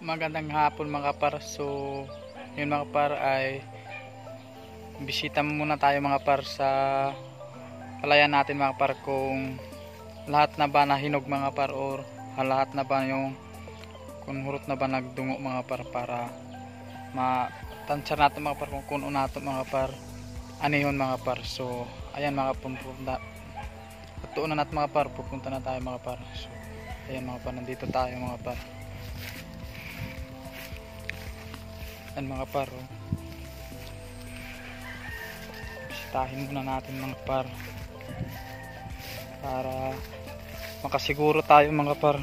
Magandang hapon mga par. So yun mga par ay bisita muna tayo mga par sa palayan natin mga par, kung lahat na ba nahinog mga par, or lahat na ba yung kung hurot na ba nagdungo mga par, para matansya natin mga par kung kuno nato mga par ano yun mga par. So ayan mga punta atuon na natin mga par, pupunta na tayo mga par. So ayan mga par, nandito tayo mga par. Yan mga par, bisitahin muna natin mga par para makasiguro tayo mga par.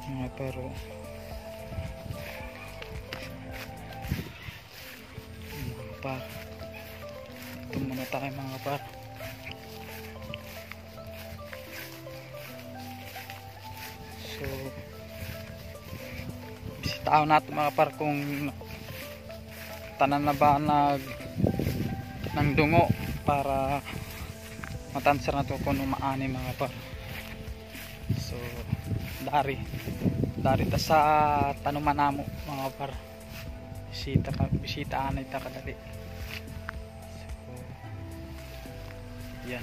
Mga par, mga par, ito muna tayo mga par. So bisitahin natin mga par kung tanan na ba ng dungo, para matansar na ito kung umaani mga par. So dari ta sa tanuman namo mga par, bisita anay ta kadali. So yan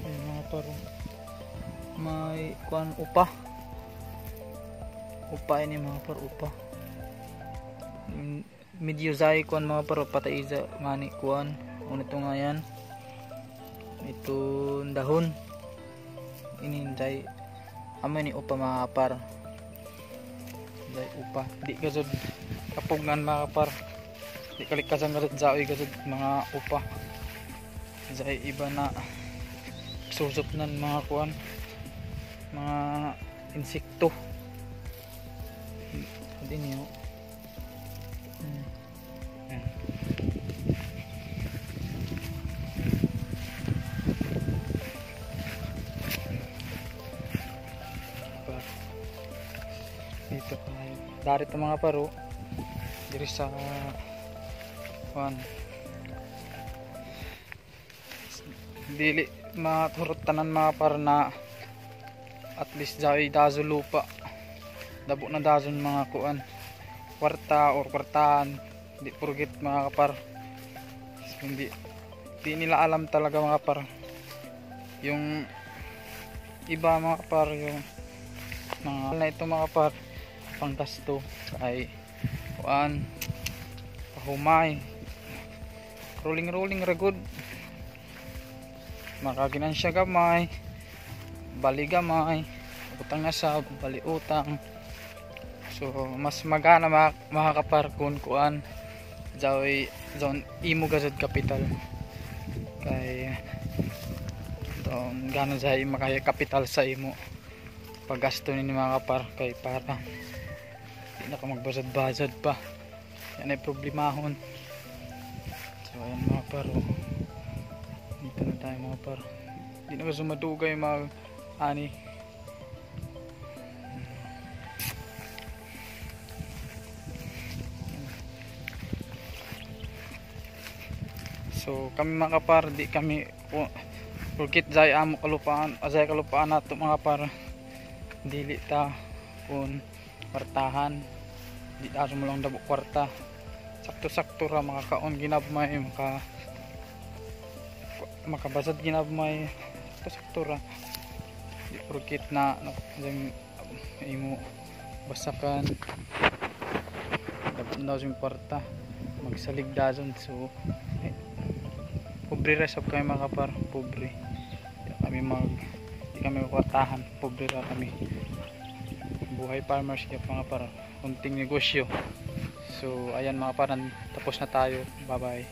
mga par, may kuan upa ini mga par, upa medyo zay kuan mga par, patay za ngani kuan uno to nga yan, ito dahon ini zay amay ni upa mga par. Zay upa di gazud kapugnan mga par, di kalikasan gazud zaoy gazud mga upa. Zay iba na susop nan mga kuan, mga insekto din yun. Dito tayo dari ito mga paro diri sa kuan, dili maturot tanan mga par na at least dahil dazo lupa dabo na dazon mga kuan kwarta or kwartaan, di forget mga kapar. So, hindi nila alam talaga mga par, yung iba mga kapar, yung mga na ito mga kapar panggasto ay kuan pahumay rolling ragod, makaginansya gamay, bali gamay, utang na sa bali utang. So mas magana mga kapar kung kuan jawi zon imo gazud kapital, kay don gano jay makaya kapital sa imo paggasto ni mga kapar, kay para di na ka magbasad pa, yan ay problemahon. So ayan mga par, dito na tayo mga par, di na ka sumadugay mga ani. So kami mga kapar, di kami purkit jay amo kalupaan, azay kalupaan nato mga par, dili ta kun kwartahan, di ta mo lang dabo kwarta, sakto ra makakaon ginabmay, makabasad ginabmay, sakto ra, di purkit na imo basakan dapat daw yung kwarta magsalig dazon. So pobre ra sab kami mga kapar, pobre di kami kwartahan, pobre ra kami, buhay farmers kaya mga par, kunting negosyo. So ayan mga par, tapos na tayo, bye bye.